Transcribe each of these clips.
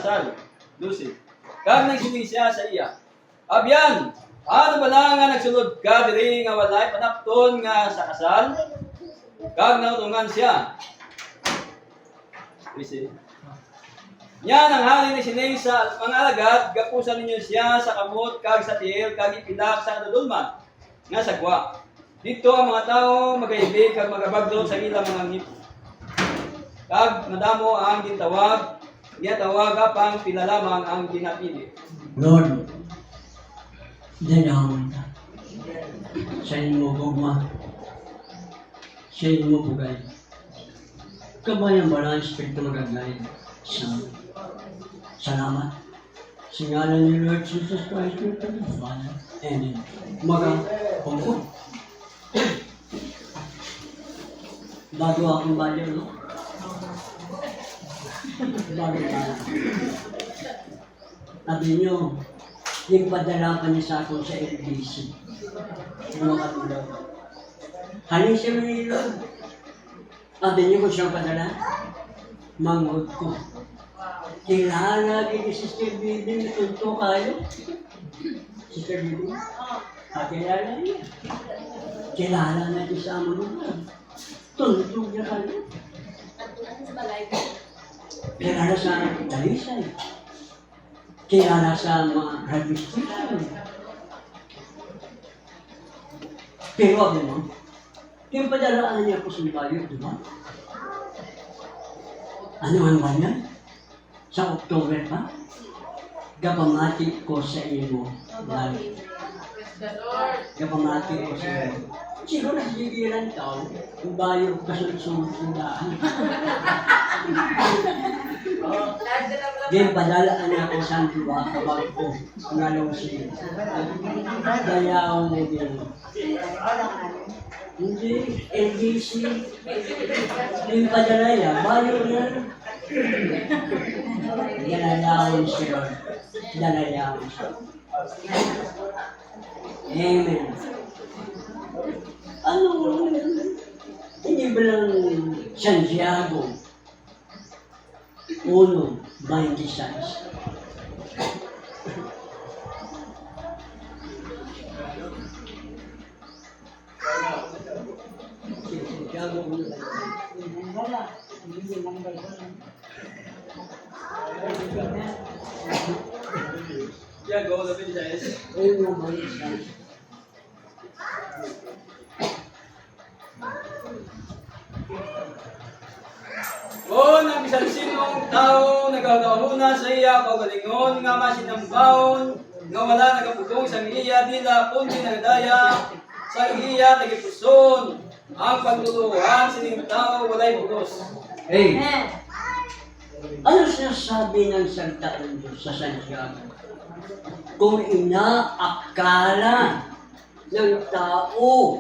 kasal. 12. Kag nagsiling siya sa iya. Abyan, ano ba na nga nagsulod ka diri nga walay panapton nga sa kasal? Kag nautungan siya. 13. Yan ang halin ni sining sa mga alagad, gapusan ninyo siya sa kamot, kag sa tiil, kag ipilak sa kadulman, nga sagwa. Dito ang mga tao magaibig, kag magabagdog sa ilang mga ngipon. Kag madamo ang gintawag, tawag pang pila lamang ang ginapili. Lord, dinawin ka. Sa inyo gugma. Sa inyo bugay. Kabayan ba na ang Espiritu magaglay sa salamat. Sa ngalan ni Lord Jesus Christ, we pray, Father. Amen. Pungkod. Bago akong baliw, no? Bago ka. Sabi niyo, yung padala pa niya sa akin sa LBC. Yung mga katulad. Halin siya may Lord. Sabi niyo kung siyang padala, manghod ko. Kilala din si Sister Bibi, tunto kayo. Sister Bibi, kilala niya. Kilala natin sa amon lugar. Tunto niya kayo. Kilala sa Dalisay. Kilala sa mga graduate student. Pero ano mo, yung padalaan niya po sa bayo, di ba? Ano ang banyan? Sa October pa? Gapamati ko sa iyo, lalo. Gapamati ko sa iyo. Siguro nasigilan tao, yung bayo kasunod-sunod ng daan. Ngayon, padalaan niya ko sa diba, kapag ko, nalaw siya. Dayaw na din. Hindi, LBC. Yung padala niya, bayo niya. Dalayawan siya. Dalayawan siya. Amen. Ano, hindi ba lang Santiago 1:26? Santiago 1:26. Tiago, lapit siya is. Kung ang bisan sinong tao nagagahuna sa iya pagalingon nga masinambawon nga wala nagapugong sa iya dila kundi nagdaya sa iya nagipuson ang pagtuluhan sining tao walay bugos. Hey, ano sinasabi ng salita ng Diyos sa Santiago? Kung inaakala ng tao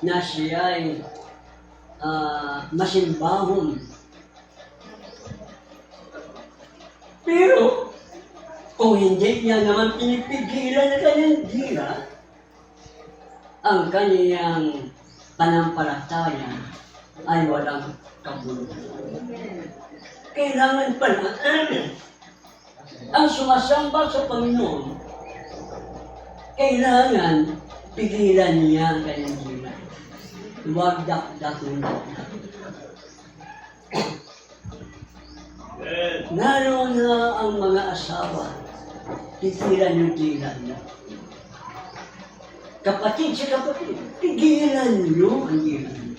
na siya'y masimbahon, pero kung hindi niya naman pinipigilan na kanyang dila, ang kanyang panampalataya ay walang kabuluhan. Kailangan pala ang sumasamba sa Panginoon, kailangan pigilan niya ang kanyang dila. Huwag dakdakin na. Naroon na ang mga asawa, pigilan yung dila niya. Kapatid sa kapatid, pigilan niyo ang dila niyo.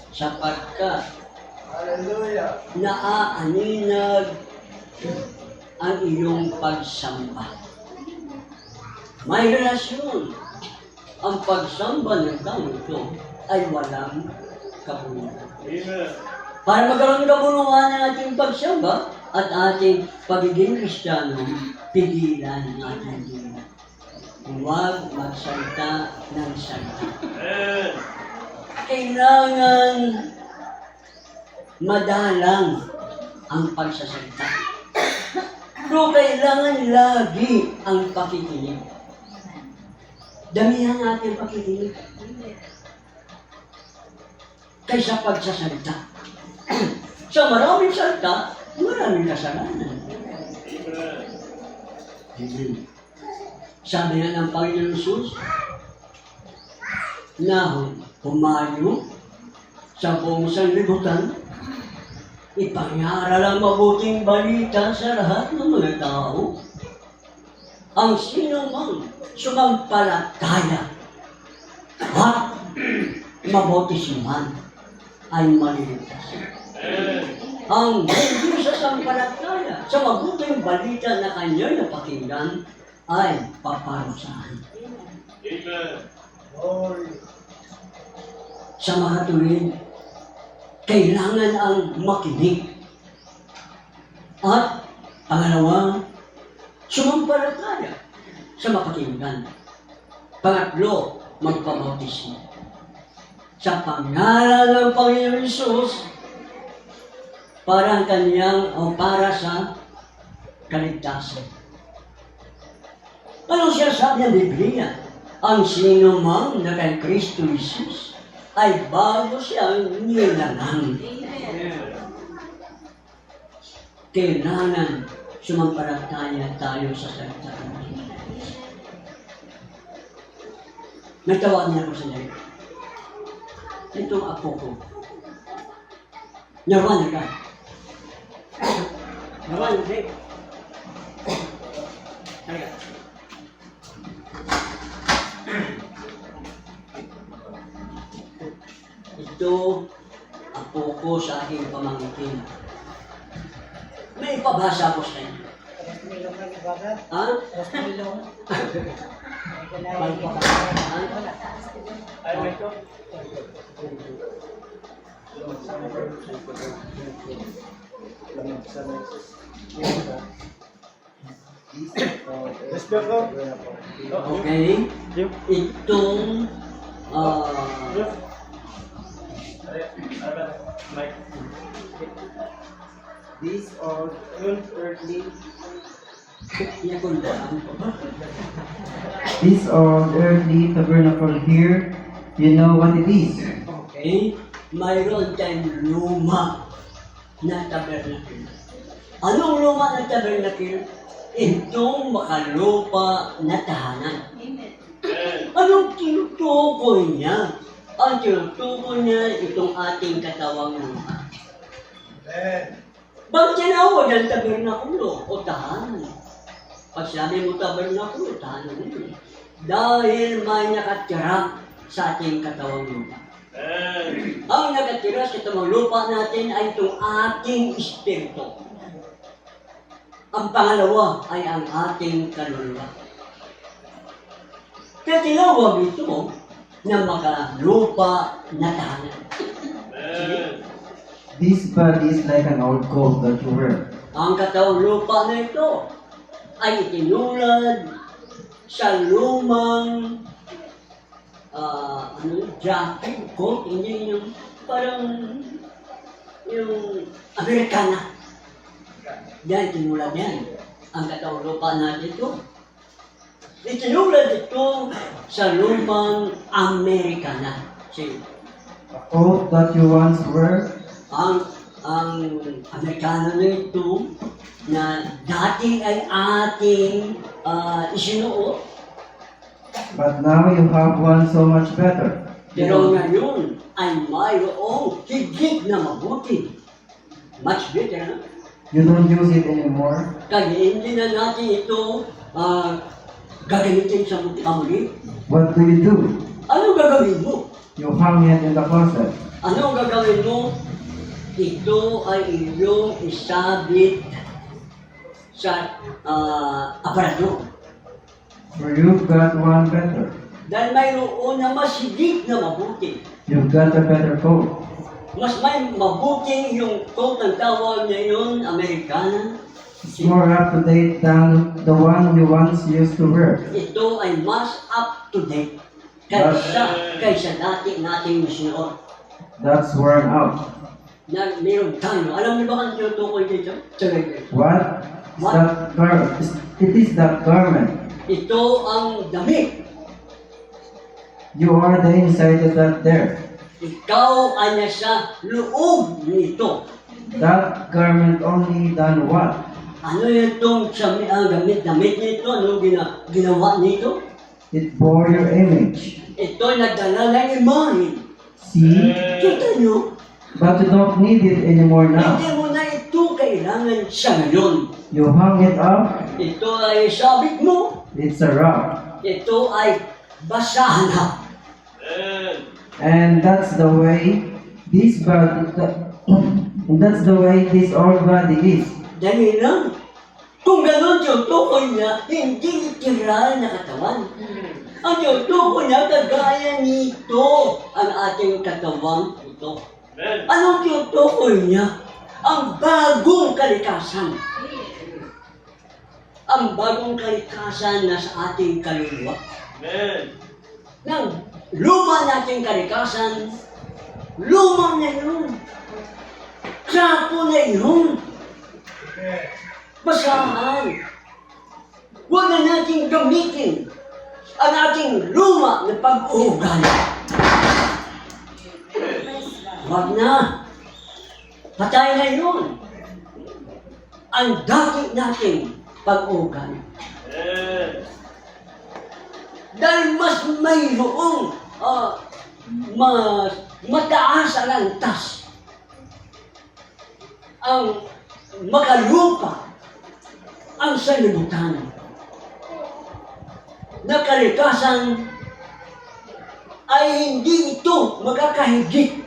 Sapagkat naaaninag ang iyong pagsamba. May relasyon. Ang pagsamba ng tao ito ay walang kabuluhan. Para magkaroon ng kabuluhan ng ating pagsamba at ating pagiging Kristiyano, pigilan ang ating dila. Huwag magsalita ng salita. Kailangan madalang ang pagsasalita. Pero kailangan lagi ang pakikinig. Damihan natin pakikinig kaysa pagsasalita. Sa maraming salta, maraming kasalanan. Sabi nga ng Panginoon Jesus, na humayo sa buong sanlibutan, ipangaral ang mabuting balita sa lahat ng mga tao. Ang sino mang sumampalataya at mabautismuhan ay maliligtas. Ang hindi sa sampalataya sa mabuting balita na kanyang napakinggan ay paparusahan. Sa mga tuwid, kailangan ang makinig. At pangalawa, sumampalataya sa mapakinggan. Pangatlo, magpabautismo. Sa pangalan ng Panginoon Jesus, para kanyang o para sa kaligtasan. Anong sinasabi ng Biblia? Ang sino man na kay Kristo Jesus ay bago siyang nilalang. Kailangan sumampalataya tayo sa salita ng Diyos. Nagtawag niya ako sa lahat. Itong apo ko. Narwan ka. Narwan ka. Halika. Ito, apo ko sa aking pamangkin. May ipabasa ko sa inyo. Ha? Ay, may ito. Okay? Itong These are unearthly. These are earthly tabernacle here. You know what it is. Okay? Mayroon tayong luma na tabernacle. Anong luma na tabernacle? Itong makalupa na tahanan. Anong tinutukoy niya? Ang tinutukoy niya itong ating katawang lupa. Bakit tinawag ang tabernakulo o tahanan? Pag sabi mo tabernakulo, tahanan yun. Dahil may nakatira sa ating katawang lupa. Ang nakatira sa katawang lupa natin ay itong ating espiritu. Ang pangalawa ay ang ating kaluluwa. Kaya tinawag ito na makalupa na tahanan. This body is like an old coat that you wear. Ang katawang lupa na ito ay itinulad sa lumang jacket, coat, hindi yung parang yung Amerikana. Yan, itinulad yan. Ang katawang lupa natin ito. Itinulad ito sa lumang Amerikana. See? A coat that you once wear. Ang Amerikano na ito na dati ay ating isinuot. But now you have one so much better. Pero ngayon ay mayroong higit na mabuti. Much better, ha? You don't use it anymore. Kaya hindi na natin ito gagamitin sa muli. What do you do? Ano gagawin mo? You hang it in the closet. Ano gagawin mo? Ito ay iyong isabit sa aparador. For you've got one better. Dahil mayroon na mas higit na mabuti. You've got a better coat. Mas may mabuting yung coat ng tawag ngayon, Amerikana. It's more up to date than the one you once used to wear. Ito ay mas up to date kaysa dati nating sinuot. That's worn out. Na mayroon tayo. Alam niyo ba kung tinutukoy dito? What? What? It is that garment. Ito ang damit. You are the inside of that there. Ikaw ay nasa loob nito. That garment only done what? Ano itong gamit-damit nito? Ano ginawa nito? It bore your image. Ito nagdala ng imahe. See? Kita nyo? But you don't need it anymore now. Hindi mo na ito kailangan sa ngayon. You hung it up. Ito ay sabit mo. It's a wrap. Ito ay basahan na. And that's the way this body, and that's the way this old body is. Dali lang. Kung gano'n yung tukoy niya, hindi literal na katawan. Ang yung tukoy niya, kagaya nito ang ating katawang ito. Anong yung tukoy niya? Ang bagong kalikasan. Ang bagong kalikasan na sa ating kaluluwa. Nang luma nating kalikasan, luma na yun. Trapo na yun. Basahan. Huwag na natin gamitin ang ating luma na pag-uugali. Huwag na. Patay na yun. Ang dati nating pag-uugali. Dahil mas mayroong mas mataas ang antas ang makalupa ang sanlibutan na kalikasan ay hindi ito magkakahigit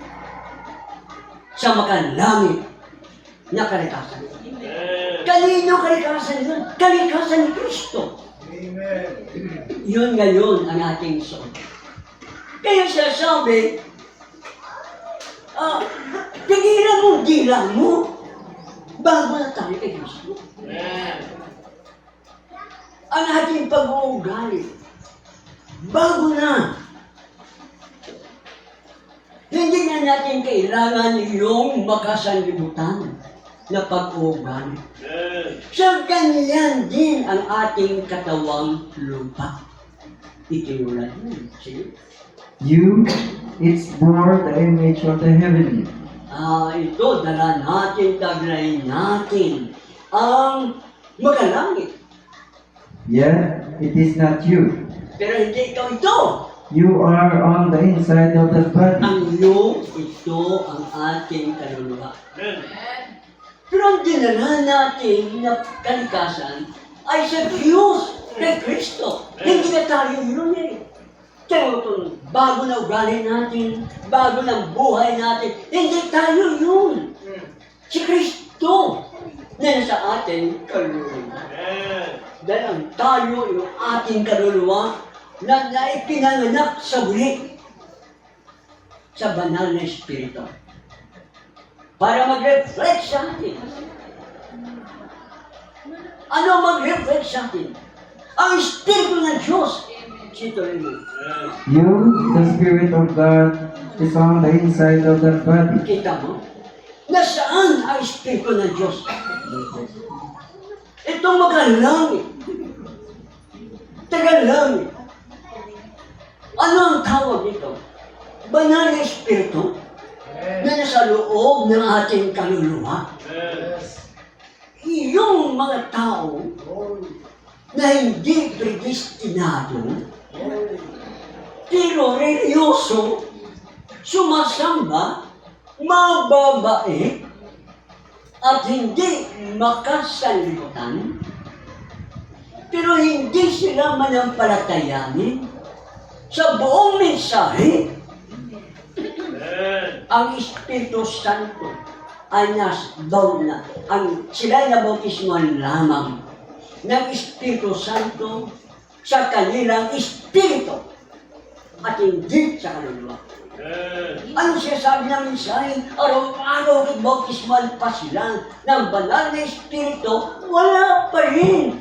sa makalangit na kalikasan. Kanino kalikasan yun? Kalikasan ni Kristo. Yun ngayon ang ating suot. Kaya siya sabi, tigilan mo, dilang mo, bago na tayo kay Kristo. Ang ating pag-uugali, bago na. Hindi na natin kailangan yung makasanlibutan na pag-uugali. So, ganyan din ang ating katawang lupa. Itinulad mo. Sige. You, it's bore the image of the heavenly. Ito, dala natin, taglay natin ang makalangit. Yet, it is not you. Pero hindi ikaw ito. You are on the inside of the body. Ang iyong ito ang ating kaluluwa. Pero ang dinala natin na kalikasan ay sa Diyos, kay Kristo. Hindi na tayo yun eh. Pero itong bago na ugali natin, bago ng buhay natin, hindi tayo yun. Si Kristo na nasa ating kaluluwa. Dahil ang tayo, yung ating kaluluwa, na ipinanganak sa muli sa banal na Espiritu. Para mag-reflect sa atin. Ano mag-reflect sa atin? Ang Espiritu ng Diyos. Sito rin mo. You, the Spirit of God, is on the inside of the body. Kita mo? Nasaan ang Espiritu ng Diyos? Itong magalangit. Tagalangit. Ano ang tawag nito? Banal na Espiritu na nasa loob ng ating kaluluwa. Yung mga tao na hindi predestinado, pero religyoso, sumasamba, mababae, at hindi makasanlibutan, pero hindi sila manampalatayanin sa buong mensahe. Ang Espiritu Santo ay sila ay nabautismuhan lamang ng Espiritu Santo sa kanilang Espiritu at hindi sa kaluluwa. Ano siya sabi ng mensahe? Araw-araw bautismuhan pa sila ng banal na Espiritu, wala pa rin.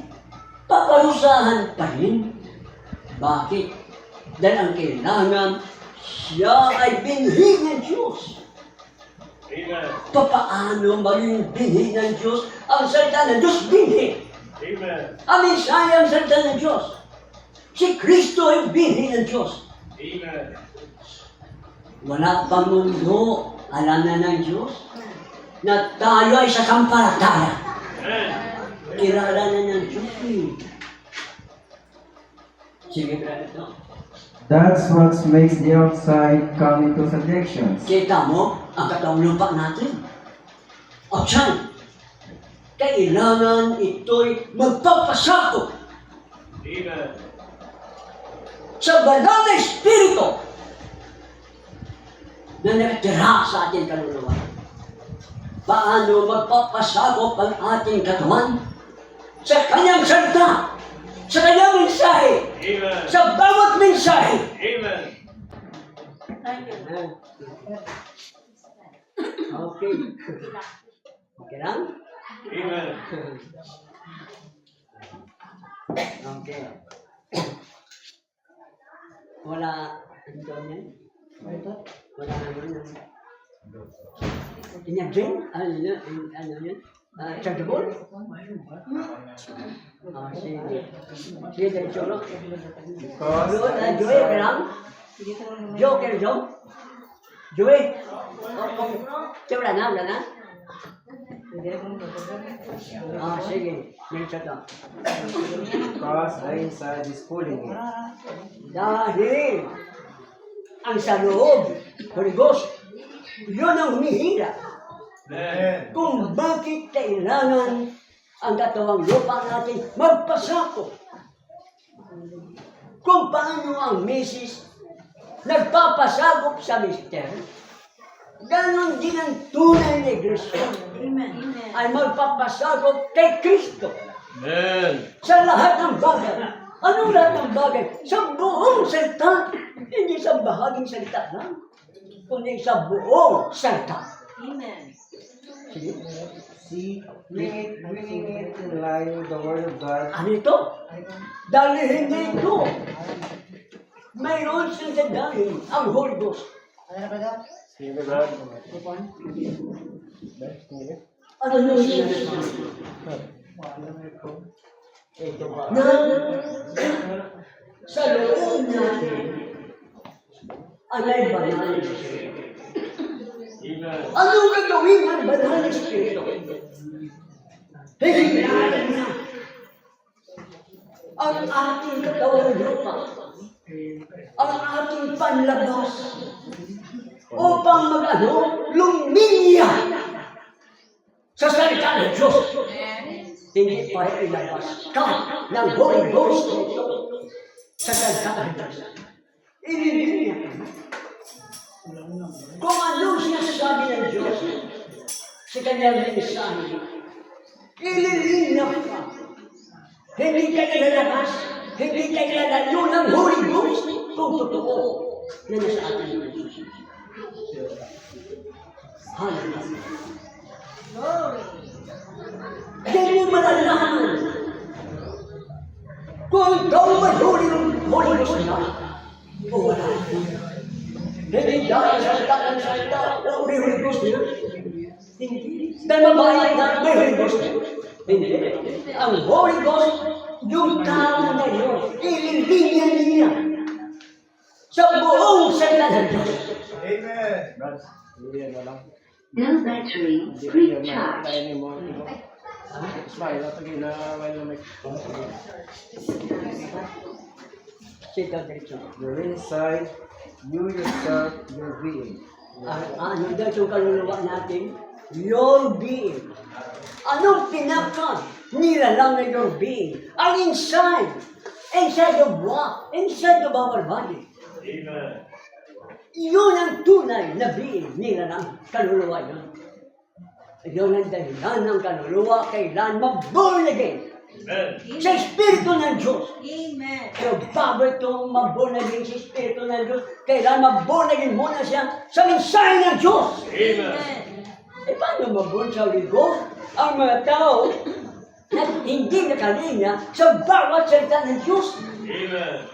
Paparusahan pa rin. Bakit? Dahil ang kailangan, siya ay binhi ng Diyos. Amen. Paano maging binhi ng Diyos? Ang salita ng Diyos, binhi. Amen. Ang Messiah ang salita ng Diyos. Si Kristo ay binhi ng Diyos. Amen. Wala pang mundo, alam na ng Diyos. na tayo ay sa sampalataya. Amen. Kilalanan ng Diyos. Sige, brother. That's what makes the outside come into subjections. Kita mo ang katawang lupa natin. At siyan, kailangan ito'y magpapasakop Amen. sa banal na Espiritu na nakatira sa ating kaluluwa. Paano magpapasakop ang ating katawan sa kanyang salita, sa kanyang mensahe, Amen. sa bawat mensahe. Amen. Okay. Okay lang? Amen. Okay. Wala, ano daw yan? Wala naman yan. Inyagin? Ano yun? Chargeable? Sige. Sige, diretso lang. Joey, okay lang? Joe, okay, Joe? Joey? Wala na? Sige. Diretso lang. Because the inside is pulling it. Dahil ang sa loob, Holy Ghost, yun ang humihila. Amen. Kung bakit kailangan ang katawang lupa natin magpasakop. Kung paano ang misis nagpapasakop sa mister, ganon din ang tunay na iglesia ay magpapasakop kay Kristo Amen. sa lahat ng bagay. Anong lahat ng bagay? Sa buong salita. Hindi sa bahaging salita lang, kundi sa buong salita. Amen. Sige. See, bringing it in line with the Word of God. Ano ito? Dahil hindi ito. Mayroon siyang dadalhin ang Holy Ghost. Sige, brad. Ano yung sinasabi? Na sa loob natin ay may banal na Espiritu. Amen. Anong gagawin ng banal na Espiritu? Hihilatan niya ang ating katawang lupa, ang ating panlabas, upang luminya sa salita ng Diyos. Hindi pa ilabas ka ng Holy Ghost sa salita ng Diyos. Ililinya ka. Kung anong sinasabi ng Diyos sa kanyang mensahe, ililinya ka. Hindi ka ilalabas, hindi ka ilalayo ng Holy Ghost kung totoo na nasa atin ng Diyos. Hallelujah. Hindi mo malalaman kung ikaw may Holy Ghost na o wala. Hindi dahil sa salita o may Holy Ghost na. Hindi. Dahil mabayad na may Holy Ghost na. Hindi. Ang Holy Ghost, yung tao na yun, ililinya niya sa buong salita ng Diyos. No battery, pre-charge. Sit down, diretso. You're inside, you yourself, your being. Ano daw yung kaluluwa natin? Your being. Anong pinaka-nilalang na your being? Ang inside. Inside of what? Inside of our body. Amen. Yun ang tunay na being nilalang kaluluwa yun. Yun ang dahilan ng kaluluwa kailan mag-born again. Amen. Sa Espiritu ng Diyos. Amen. Pero bago itong mag-born again sa Espiritu ng Diyos, kailan mag-born again muna siya sa mensahe ng Diyos. Amen. Eh, paano mag-born sa Holy Ghost ang mga tao na hindi nakalinya sa bawat salita ng Diyos? Amen.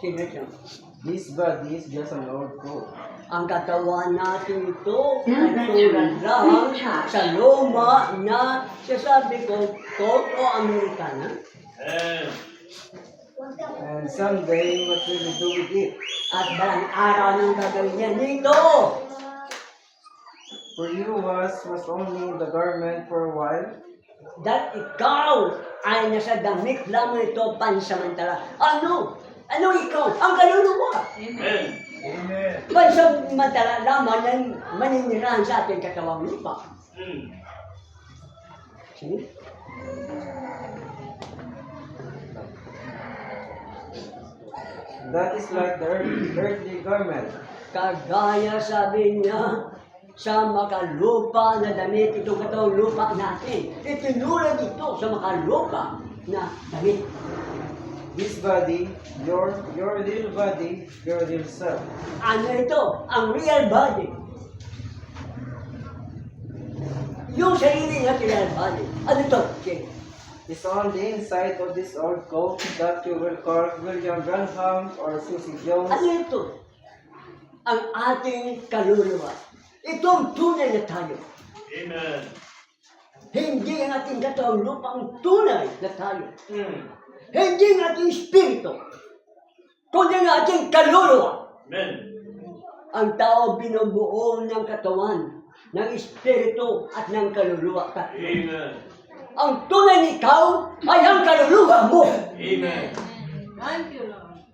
Sino siya? This body is just an old coat. Ang katawan natin ito ay tulad lang sa luma na sasabi ko, coat o Amerikana. Amen. And someday, what will you do with it? At balang araw ng gagawin niya dito. For you was only the garment for a while, Dahil ikaw ay nasa damit lamang ito pansamantala. Ano? Ano ikaw? Ang kaluluwa. Amen. Amen. Pansamantala lamang ng maninirahan sa ating katawang lupa. See? that is like the earthly garment. Kagaya sabi niya, sa makalupa na damit, itong katawang lupa natin. Itinulad ito sa makalupa na damit. This body, your little body, your little self, Ano ito? Ang real body. Yung sarili na real body. Ano ito? Okay. is on the inside of this old coat that you will call William Branham or Susie Jones. Ano ito? Ang ating kaluluwa. Ito ang tunay na tayo. Amen. Hindi ang ating katawang lupa ang tunay na tayo. Hindi ang ating espiritu. Kundi ang ating kaluluwa. Amen. Ang tao binubuo ng katawan, ng espiritu at ng kaluluwa. Amen. Ang tunay nikaw ay ang kaluluwa mo. Amen. Thank you, Lord.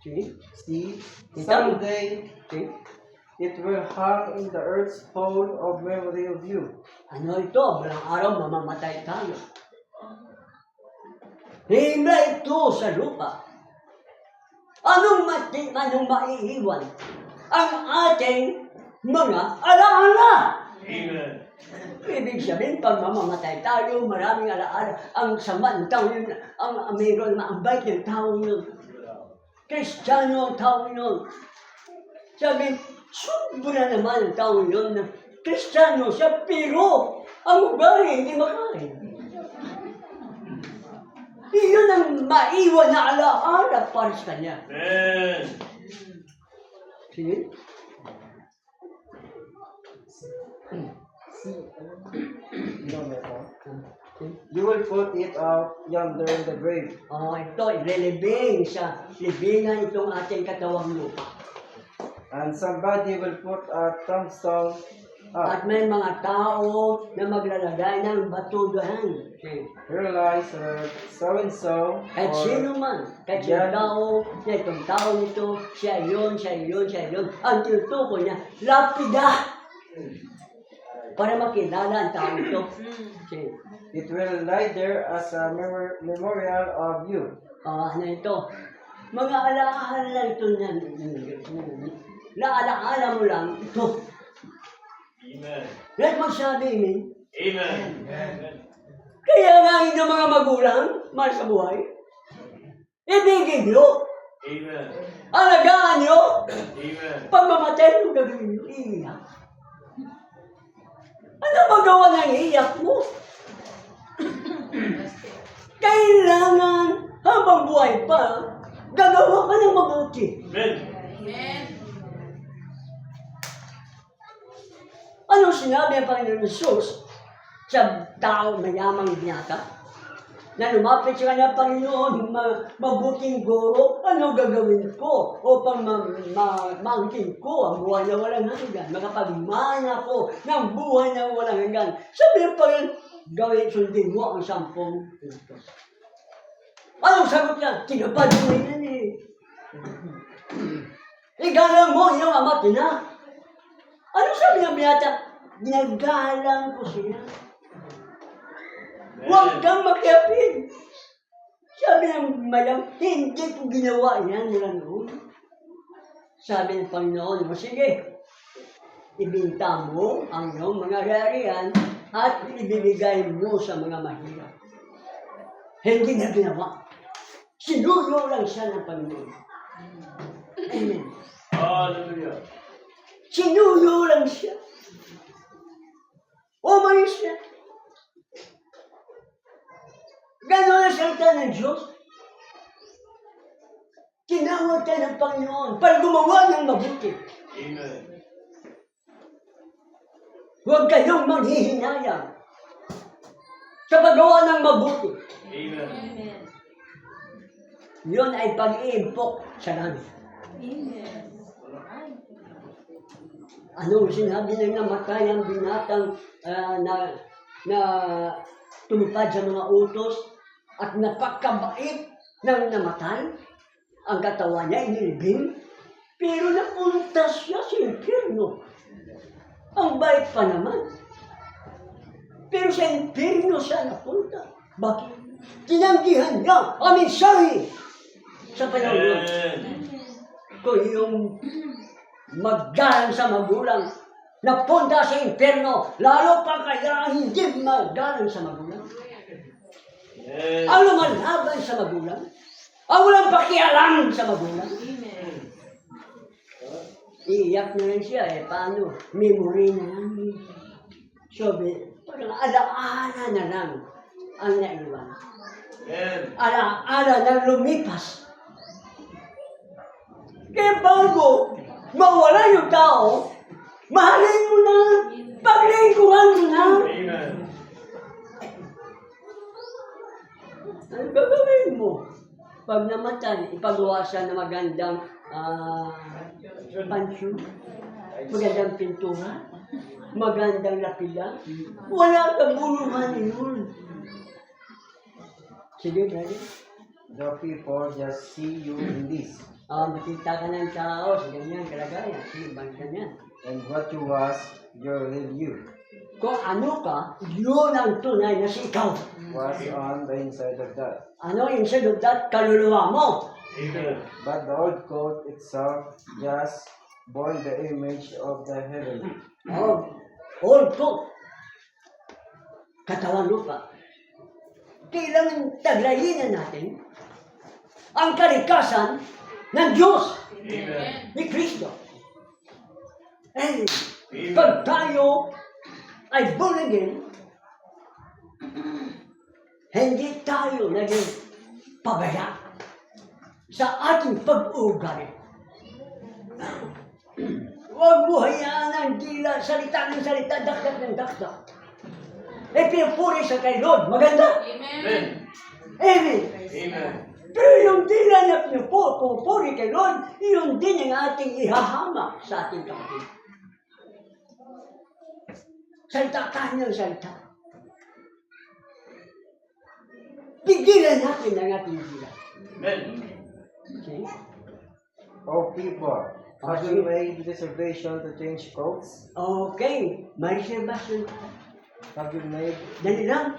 See? See, Ito. someday See? it will hang in the earth's hole of memory of you. Ano ito? Walang araw mamamatay tayo. Himla ito sa lupa. Anong maiiwan? Ang ating mga alaala. Amen. Ibig sabihin, pag mamamatay tayo, maraming alaala. Ang sama ng tao yun, ang mayroon maambay ng tao yun. Kristiyano ang tao yun. Sabi, sobra naman ang tao yun na Kristiyano siya, pero ang ugali hindi makain. Iyon ang maiwan na alaala para sa kanya. Amen. Sige? You will put it out yonder in the grave. Ito, ililibing sa libingan itong ating katawang lupa. And somebody will put a tombstone At up. may mga tao na maglalagay ng batudahan. Here lies so-and-so. Kahit or sino man, kahit sino tao, na itong tao nito, siya yun, siya yun, siya yun. Ang tinutukoy niya, lapida! Para makilala ang tao nito. Okay. It will lie there as a memorial of you. Ano ito? Mga alaala ito na, laalaala mo lang ito. Amen. Lahat magsabi, amen. Amen. Amen. Kaya nga inyong mga magulang, mahal sa buhay, ibigin nyo, Amen. alagaan nyo, Amen. pag mamatay nyo, gagawin nyo, iiyak. Ano magawa ng iiyak mo? Kailangan, habang buhay pa, gagawa ka ng mabuti. Amen. Amen. Ano sinabi ang Panginoon Jesus sa tao mayamang binata? Na lumapit sa kanya, Panginoon, mabuting guro, ano gagawin ko upang maangkin ko ang buhay na walang hanggan, makapagmana ko ng buhay na walang hanggan. Sabi ng Panginoon, gawin, sundin mo ang 10 utos. Anong sagot niya? Tinapad mo yan eh. Igalang mo iyong ama at ina. Ano sabi ng binata? Ginagalang ko siya. Huwag kang makiapid. Sabi ng madam, hindi ko ginawa yan mula noon. Sabi ng Panginoon, o sige, ibinta mo ang iyong mga rariyan at ibibigay mo sa mga mahirap. Hindi na ginawa. Sinuyo lang siya ng Panginoon. Amen. Hallelujah. Sinuyo lang siya. Umalis siya. Ganon ang salita ng Diyos. Tinawag ka ng Panginoon para gumawa ng mabuti. Amen. Huwag kayong manghihinayang sa paggawa ng mabuti. Amen. Amen. Yun ay pag-iimpok sa langit. Amen. Ano sinabi ng namatay ang binatang na tumupad sa mga utos at napakabait ng namatay? Ang katawan niya inilibing, pero napunta siya sa impyerno. Ang bait pa naman. Pero sa impyerno siya napunta. Bakit? Tinanggihan niya ang mensahe sa panahon yun. Kung yung maggalang sa magulang, napunta sa impyerno, lalo pa kaya ang hindi maggalang sa magulang. Ang lumalaban sa magulang, ang walang pakialam sa magulang. Iiyak na lang siya paano? Memory na lang. Parang alaala na lang ang naiwan. Alaala na lumipas. Kaya bago mawala yung tao, mahalin mo na, paglingkuhan mo na. Amen. Ano gagawin mo? Pag namatay, ipagawa siya na magandang pansyo, magandang pintura, magandang lapida. Wala kang buluhan yun. Sige, brother. The people just see you in this, Makita ka ng tao sa ganyan kalagayan. Sige, bangka niyan. and what you was, your real you, Kung ano ka, yun ang tunay na si ikaw. was on the inside of that. Ano yung sagot that? Kaluluwa mo. Amen. But the old coat itself just bore the image of the heavenly. Old coat. Katawan lupa. Kailangan taglayin natin ang kalikasan ng Diyos, Amen. ni Kristo. And pag tayo ay born again, hindi tayo naging pabaya sa ating pag-uugali. Huwag mo hayaan ang dila, salita ng salita, dakdak ng dakdak. Pinupuri sa kay Lord, maganda. Amen. Amen. Amen. Pero yung dila na pinupuri kay Lord, yun din ang ating ihahamak sa ating kapatid. Salita tayo ng salita. Pigilan natin ang ating dila. Amen. Okay? O people, have you made reservation to change coats? Okay, may reservation. Have you made Dali lang.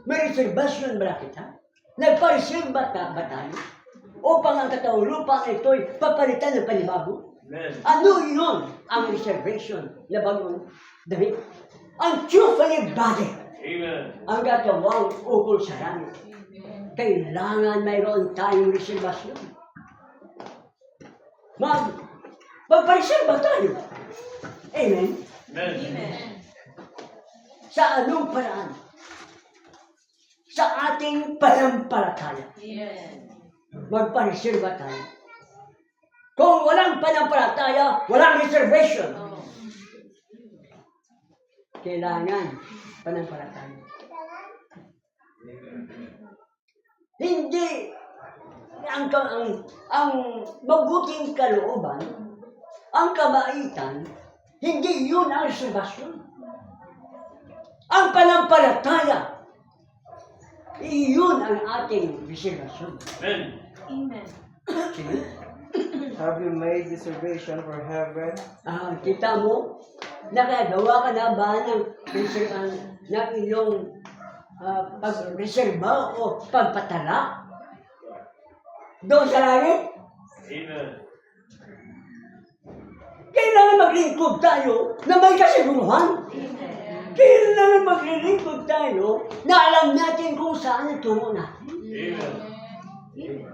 May reservation ba kita? Nagpa-reserve ba tayo? Upang ang katawang lupa ito'y papalitan ng panibago? Amen. Ano yun ang reservation na bagong damit? Ang truthfully body, Amen. ang katawang ukol sa langit. Kailangan mayroon tayong reservation. Magpa-reserve tayo. Amen? Amen. Sa anong paraan? Sa ating panampalataya. Magpa-reserve tayo. Kung walang panampalataya, walang reservation. Kailangan panampalataya. Hindi ang mabuting kalooban, ang kabaitan, hindi yun ang reservasyon. Ang panampalataya, iyon ang ating reservasyon. Amen. Sige. Have you made reservation for heaven? Kita mo, nakagawa ka na ba ng iyong pag-reserva o pagpatala doon sa langit? Amen. Kailangan maglingkod tayo na may kasiguruhan. Kailangan maglilingkod tayo na alam natin kung saan ang tungo natin. Amen.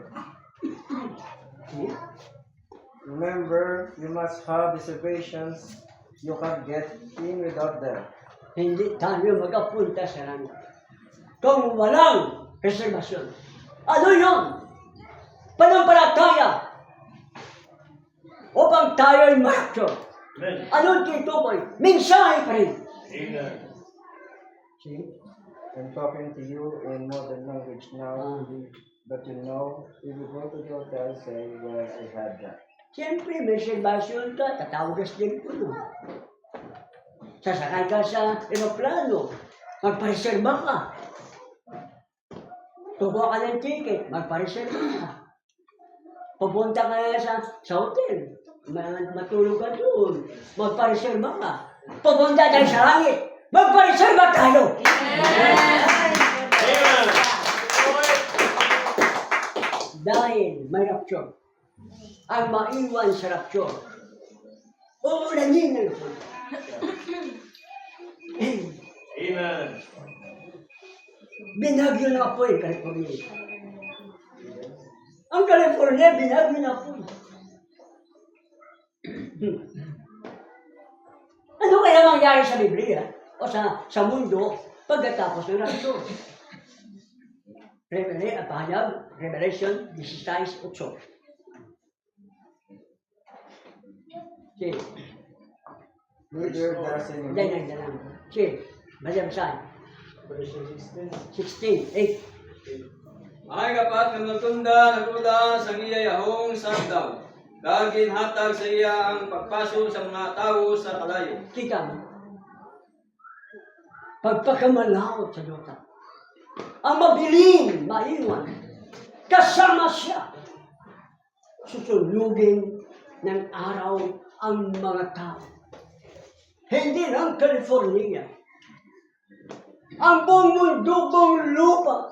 Remember, you must have reservations. You can't get in without them. Hindi tayo magapunta sa langit kung walang reservasyon. Ano yun? Panampalataya upang tayo'y marakyo. Amen. Anong titukoy? Mensahe pa rin. Amen. See? I'm talking to you in modern language now, but you know, if you go to the hotel, say, yes, I had that. Siyempre, may reservation ka, tatawag ka sa telepono. Sasakay ka sa aeroplano, magpareserba ka. Tubo ka ng ticket, magpareserba ka. Pupunta ka sa hotel, matulog ka doon, magpareserba ka. Pupunta tayo sa langit, magpareserba tayo. Amen. Dahil may rapture. Ang maiwan sa rapture. Uulanin na ito. Amen. Binagyo na po California. Ang California, binagyo na po. Ano kaya mangyari sa Biblia o sa mundo pagkatapos ng rapture? Revelation 16:8. Sige. Neither does any Danan. Sige. Basahin. 16:8. Ay kapat nga magtunda nagula sa iyayahong sabdaw. Kagin hatag sa iya ang pagpaso sa mga tao sa kalayo. Kita mo? Pagpakamalawot sa Diyota. Ang mabiling, maiwan, kasama siya. Susunugin ng araw ang mga tao. Hindi lang California. Ang buong mundo, buong lupa.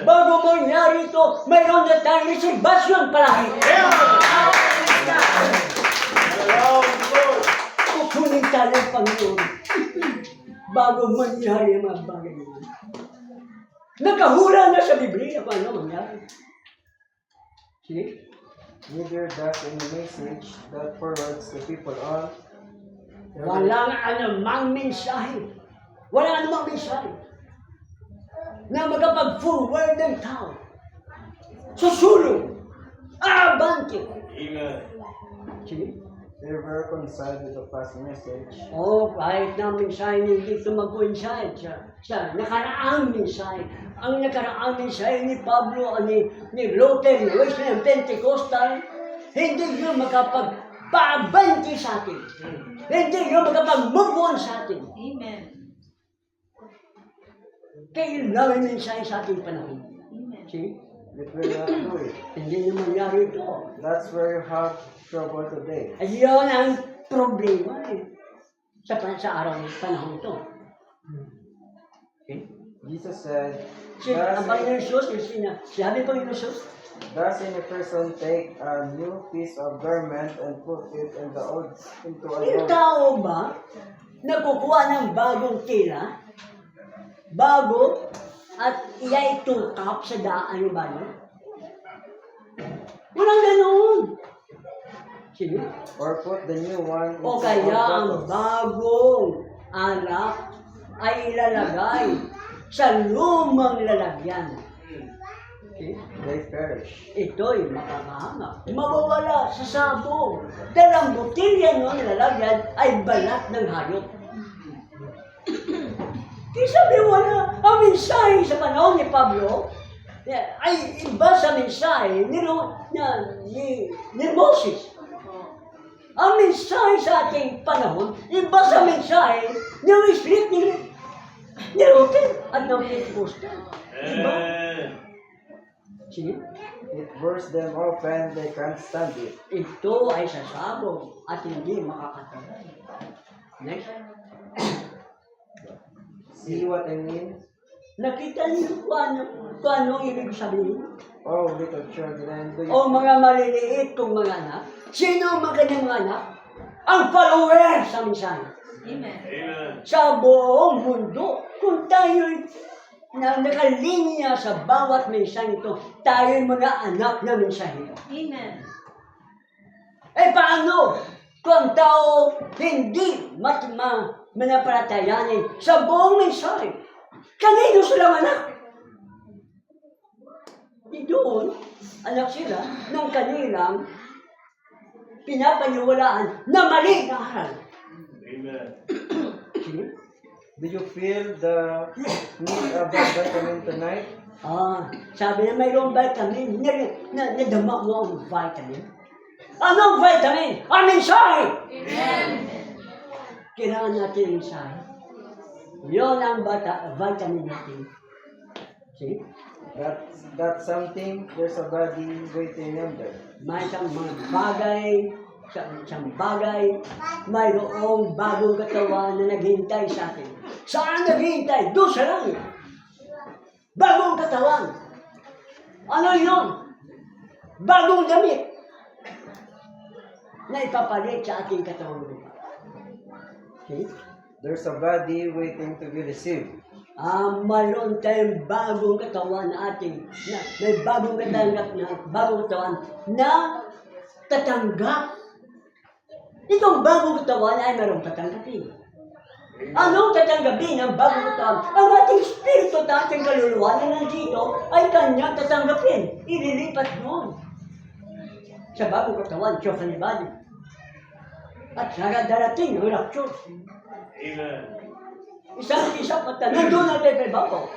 Bago mangyari ito, mayroon na tayong reservation palagi. Kukunin tayo ng Panginoon bago mangyari ang mga bagay nito. Nakahula na sa Biblia kung ano mangyari. Sige? Neither does any message that forwards the people on. Walang anumang mensahe. Walang anumang mensahe na magkapag-forward ng tao. Susulong. Abante. Amen. Sige? They were reconciled with the past message. Kahit na mensahe hindi ito mag-coincide sa nakaraang mensahe. Ang nakaraang mensahe ni Pablo, ni Luther, ni Wesley, ng Pentecostal, hindi yun makapag-paabanti sa atin. Hindi yun makapag-move on sa atin. Amen. Kailangan mensahe sa ating panahon. Amen. See? It will not do it. Hindi na mangyari ito. That's where you have trouble today. Ayun ang problema sa araw ng panahon ito. Okay? Jesus said, Ang Panginoon Jesus, sabi Panginoon Jesus, does any person take a new piece of garment and put it in the old into a yung old? tao ba nakukuha ng bagong tela, bago, at iya itungkap sa daan yung bago? Walang ganoon. Sige. Or put the new one into O old kaya ang bottles? bagong alak ay ilalagay sa lumang lalagyan. Okay? They perish. Ito'y makakahanap. Mawawala sa sabong. Dahil ang botilya ng lalagyan ay balat ng hayop. Kaya sabi wala. Ang mensahe sa panahon ni Pablo ay iba sa mensahe ni Moses. Ang mensahe sa ating panahon, iba sa mensahe ni Wesley, ni Luther, at ng Pentecostal. Iba? Amen. Sige. It bursts them open, they can't stand it. Ito ay sasabog at hindi makakatagal. Next. See what I mean? Nakita niyo kung ano ibig sabihin? Oh, little children, do you O mga maliliit kong mga anak, sino ang mga kanyang mga anak? Ang follower sa mensahe. Amen. Amen. Sa buong mundo, kung tayo na nakalinya sa bawat mensahe ito, tayo mga anak na mensahe. Amen. Paano kung ang tao hindi manapalatayanin sa buong mensahe? Kanino silang anak? Doon, anak sila ng kanilang pinapaniwalaan na mali na aral. Amen. do you feel the need of that vitamin tonight? Sabi na mayroong vitamin, nadama mo ang vitamin. Anong vitamin? Ang mensahe! Amen. Kailangan natin ang mensahe. Yun ang vitamin natin. See? That's something there's a body waiting yonder. May isang mga bagay, isang bagay, mayroong bagong katawan na naghihintay sa atin. Saan naghihintay? Doon sa langit. Bagong katawan. Ano yun? Bagong damit na ipapalit sa ating katawan. Okay? There's a body waiting to be received. Mayroon tayong bagong katawan na ating, may bagong katawan na tatanggap. Itong bagong katawan ay mayroong tatanggapin. Anong tatanggapin ng bagong katawan? Ang ating spirito at ating kaluluwa na nandito ay kanyang tatanggapin. Ililipat doon sa bagong katawan, chosen body. At saka darating ang rapture. Amen. Isang at nandun natin kay Bako.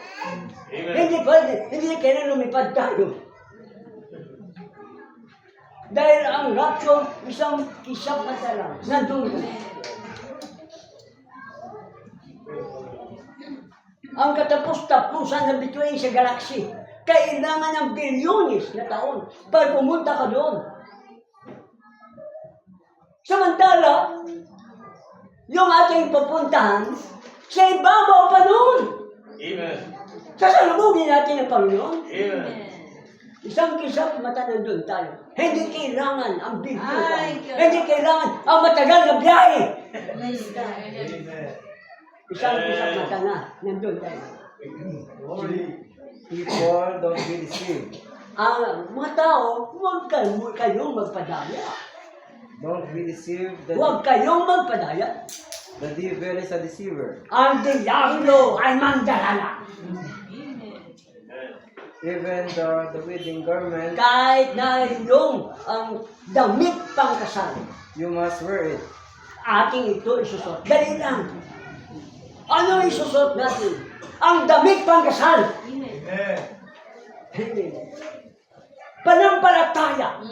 Amen. Hindi pwede, hindi kailan lumipad tayo. Dahil ang rapture, isang kisap na lang, nandun ka. Ang katapos-tapusan ng bituin sa galaxy, kailangan ng bilyones na taon para pumunta ka doon. Samantala, yung ating pupuntahan, sa ibabaw pa noon. Amen. Sasalubugin natin ang Panginoon. Amen. Isang kisap mata nandun tayo. Hindi kailangan ang big Ay, God. Hindi kailangan ang matagal na biyahe. Praise God. Amen. Isang kisap mata na nandun tayo. People don't be deceived. Ang mga tao, huwag kayong magpadaya. Don't be deceived. Huwag kayong magpadaya. The devil is a deceiver. Ang Diablo ay mandalala. Even the wedding garment, Kahit na yung ang damit pang kasal, you must wear it. ating ito isusot. Dali lang. Ano isusot natin? Ang damit pang kasal. Amen. Panampalataya.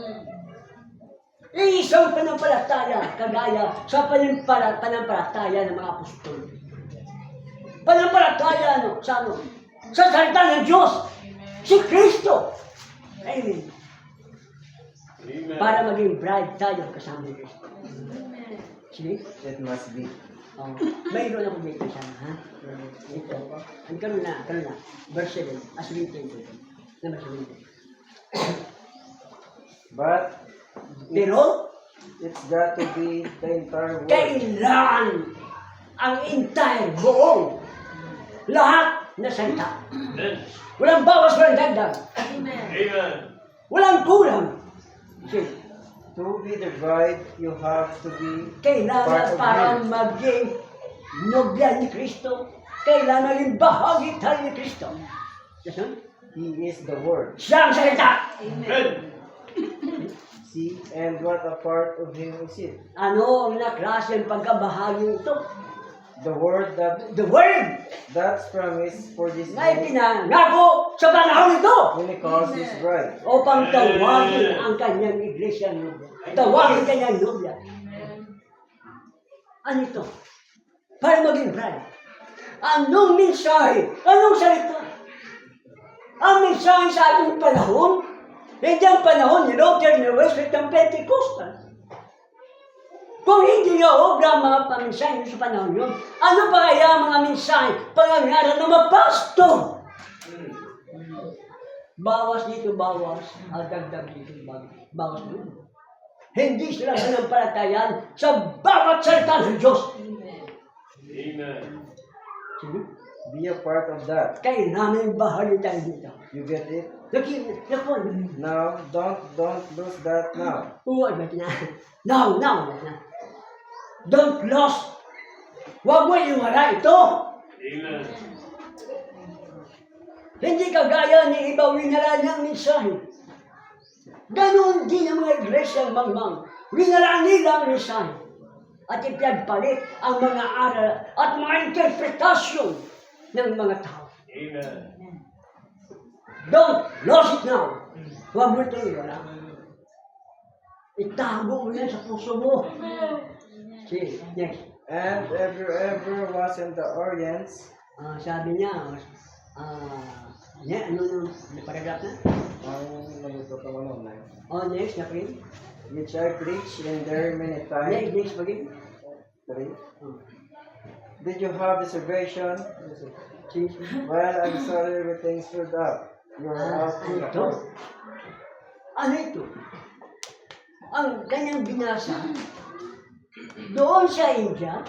Isang panampalataya, kagaya sa panampalataya ng mga apostol. Panampalataya sa salita ng Diyos, si Kristo. Amen. Amen. Para maging bride tayo kasama ni Kristo. Sige? It must be. Oh, mayroon ako dito sana, ha? Ito. Ang karoon na. Verse 7. Aswintin ito. Na verse 7. But Pero, it's got to be the entire world. kailangan ang entire buong lahat na salita. Amen. Walang bawas, walang dagdag. Amen. Amen. Walang kulang. Sige. To be the bride, you have to be Kailangan part of para him. maging nobya ni Kristo. Kailangan maging bahagi tayo ni Kristo. Yes, huh? He is the word. Siya ang salita. Amen. See, and what a part of him is it? Ano ang naklase ang pagkabahagi ito? The word The Word that's promised for this na day ipinangako sa panahon ito when he calls his bride. upang tawagin ang kanyang iglesia nobya. Tawagin kanyang nobya. Ano ito? Para maging bride. Anong mensahe? Anong salita? Ang mensahe sa ating panahon, hindi ang panahon ni Luther, ni Wesley, ng Pentecostal. Kung hindi niya obra ang mga pamensahe sa panahon yun, ano pa kaya ang mga mensahe, pangangaral ng mga pastor? Bawas dito, bawas. Dagdag dito, bawas dito. Hindi sila sanampalatayan sa bawat salita ng Diyos. Amen. Sige? Be a part of that. Kailangan bahagi tayo dito. You get it? Nakuha. Now, don't lose that now. Huwag na. Now. Don't lose. Huwag mo iwala ito. Amen. Hindi kagaya ni iba winala niyang mensahe. Ganon din ang mga iglesia mangmang. Winala nila ang mensahe. At ipagpalit ang mga aral at mga interpretasyon ng mga tao. Amen. Don't lose it now. Huwag mo ito iwala. Itago mo yan sa puso mo. Sige, next. And if you ever was in the Orient, Sabi niya, ano yung paragraph na? ang nalito ka mo na. Next, na pin. Which I preached in there many times. Next, pagin. 3. Did you have reservation? Change. Well, I'm sorry everything stood up. You're out to the Ito. court. Ano ito? Ang kanyang binasa doon sa India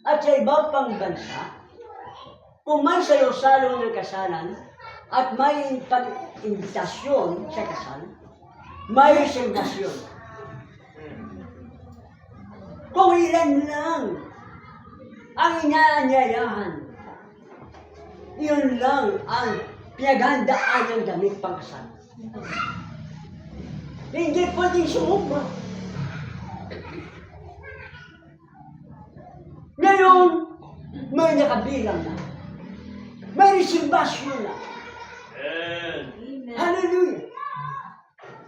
at sa ibang pang bansa, kung may salo-salo ng kasalan at may pag-invitasyon sa kasal, may resignasyon. Kung ilan lang ang inaanyayahan, yun lang ang pinaghandaan ng damit pang kasal. Hindi pwedeng sumubra. Ngayon, may nakabilang na. May resimbasyon na. Amen. Hallelujah!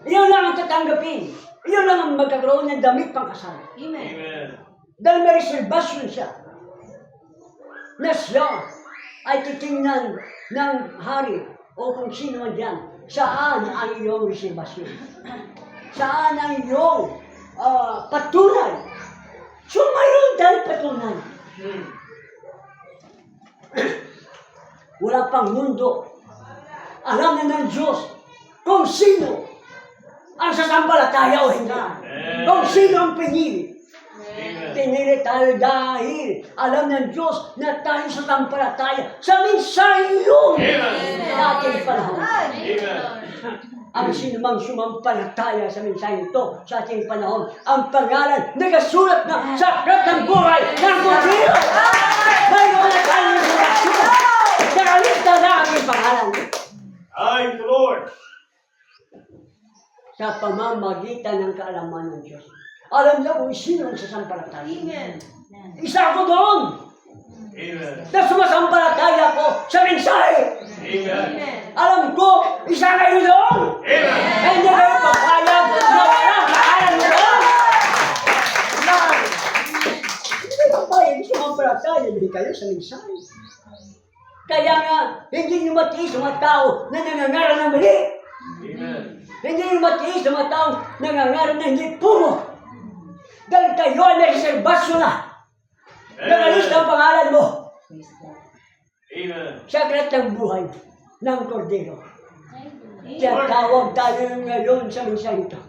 Iyon lang ang tatanggapin. Iyon lang ang magkakaroon ng damit pang kasal. Amen. Dahil may resimbasyon siya. Na siya ay titingnan ng hari o kung sino man diyan. Saan ang iyong resimbasyon? Saan ang iyong patunay? So mayroon tayong patunay. Wala pang mundo. Alam na ng Diyos kung sino ang sasampalataya o hindi. Kung sino ang pinili. Amen. Pinili tayo dahil alam ng Diyos na tayo sasampalataya sa mensahe yun sa ating panahon. Amen. Ang sinumang sumampalataya sa mensahe ito sa ating panahon, ang pangalan nagasulat na sa aklat ng buhay ng Kordero. Mayroon na tayong relasyon. Nakalista na ang iyong pangalan. I, the Lord. Sa pamamagitan ng kaalaman ng Diyos. Alam niya kung sino ang sasampalataya. Isa ako doon Amen. na sumasampalataya ko sa mensahe. Amen. Alam ko, isa kayo doon. Amen. Hindi kayo papayag na walang pangalan mo doon. Hindi kayo papayag na sumampalataya. Hindi kayo sa mensahe. Kaya nga, hindi nyo matiis ang mga tao na nangangaral ng mali. Amen. Hindi nyo matiis ang mga tao na nangangaral na hindi puro. Dahil kayo ay may reservasyon na. Nakalista ang pangalan mo Amen. sa aklat ng buhay ng Kordero. Kaya tawag tayo ngayon sa mensahe ito.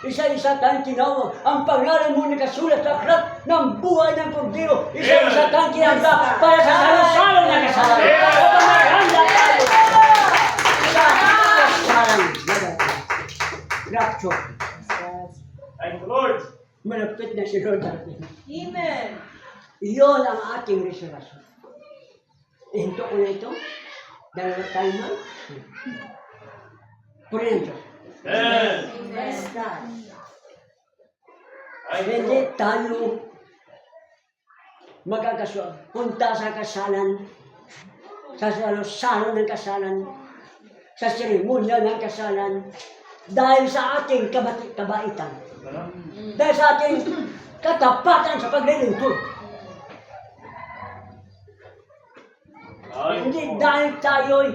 Isa-isa tayong tinawag. Ang pangalan mo nakasulat sa aklat ng buhay ng Kordero. Isa-isa tayong tinawag para sa salo-salo na kasalanan. At maganda tayo sa kasalan na dati. Rapture. Thank the Lord. Malapit na si Lord natin. Amen. Iyon ang ating reservasyon. Hinto ko na ito. Dalawa tayo man. Puriento. Amen. Praise God. Thank the Hindi Lord. tayo punta sa kasalan, sa salo ng kasalan, sa seremonya ng kasalan, dahil sa ating kabaitan, dahil sa ating katapatan sa paglilingkod. Hindi dahil tayo'y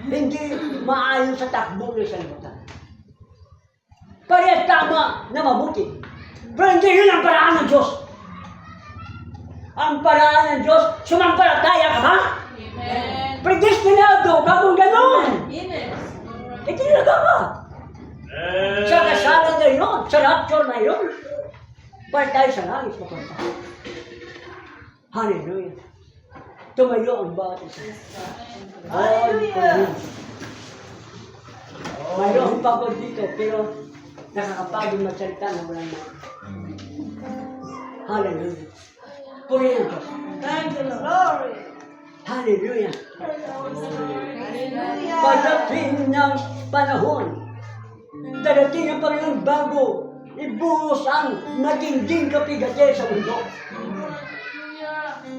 hindi maayon sa takbo ng sanlibutan. Parehas tama na mabuti. Pero hindi yun ang paraan ng Diyos. Ang paraan ng Diyos, sumampalataya ka ba? Amen. Predestinado ka kung gano'n. Amen. Itinaga ka. Sa kasalan na yun, sa rapture na yun. Para tayo sa langit papunta. Hallelujah. Tumayo ang bawat isa. Hallelujah. Mayroon pa po dito, pero nakakapagod magsalita na walang na. Hallelujah. Purihan ko. Thank you, Lord. Hallelujah. Hallelujah. Pagdating ng panahon, darating ang Panginoon bago ibuhos ang matinding kapigate sa mundo.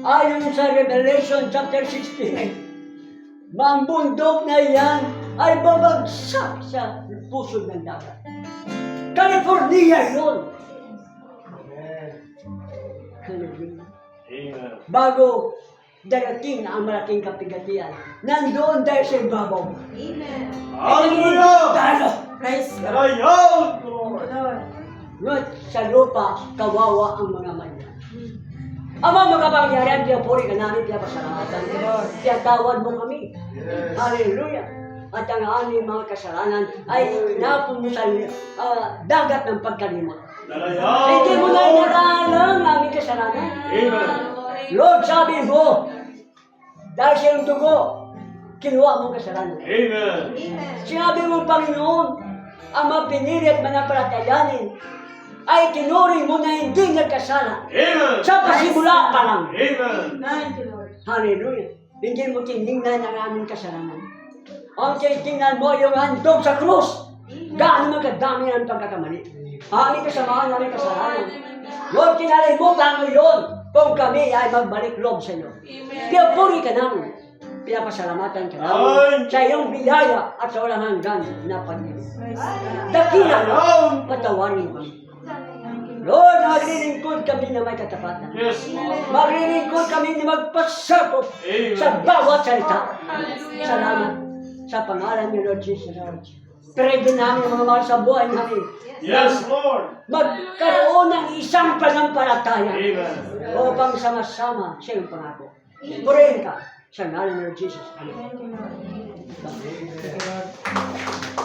Ayon sa Revelation chapter 16, ang bundok na yan ay babagsak sa puso ng dagat. California yun. Hallelujah. Amen. Bago darating ang malaking kapigatian, nandoon tayo sa ibabaw. Amen. Hallelujah! Talo. Praise God. Ayaw, Lord. Lord. Ngunit sa lupa, kawawa ang mga manya. Ama, makapangyarihan, pinapuri ka namin, pinapasalamatan. Pinatawad mo kami. Hallelujah. At ang aming mga kasalanan ay napon mo sa dagat ng pagkalimot. Ayaw. Hindi mo na inaralang ang aming kasalanan. Amen. Lord, sabi mo, dahil sa iyong dugo, kinuha mong kasalanan. Amen. Amen. Sinabi mo, Panginoon, ang mga pinili at manapalatayanin ay tinuri mo na hindi nagkasala. Amen. Sa pasimula pa lang. Amen. Thank you, Lord. Hallelujah. Hindi mo tinignan ang aming kasalanan. Ang tinitingnan mo yung handog sa krus. Gaano man kadami ang pagkakamali. Aming kasamaan namin kasalanan. Lord, kinalimutan mo yun kung kami ay magbalik loob sa iyo. Pinapuri ka namin. Pinapasalamatan ka namin sa iyong biyaya at sa walang hanggan na pag-ibig. Praise God. Dakila na, patawarin kami. Lord, maglilingkod kami na may katapatan. Yes, Lord. Maglilingkod kami na magpasakop sa bawat salita. Hallelujah. Salamat sa pangalan ni Lord Jesus. Pray din namin mga mahal sa buhay namin. Yes, Lord. Magkaroon ng isang panampalataya Amen. upang sama-sama sa iyong pangako. Purihin ka sa ngalan ni Lord Jesus. Amen. Thank you, Lord.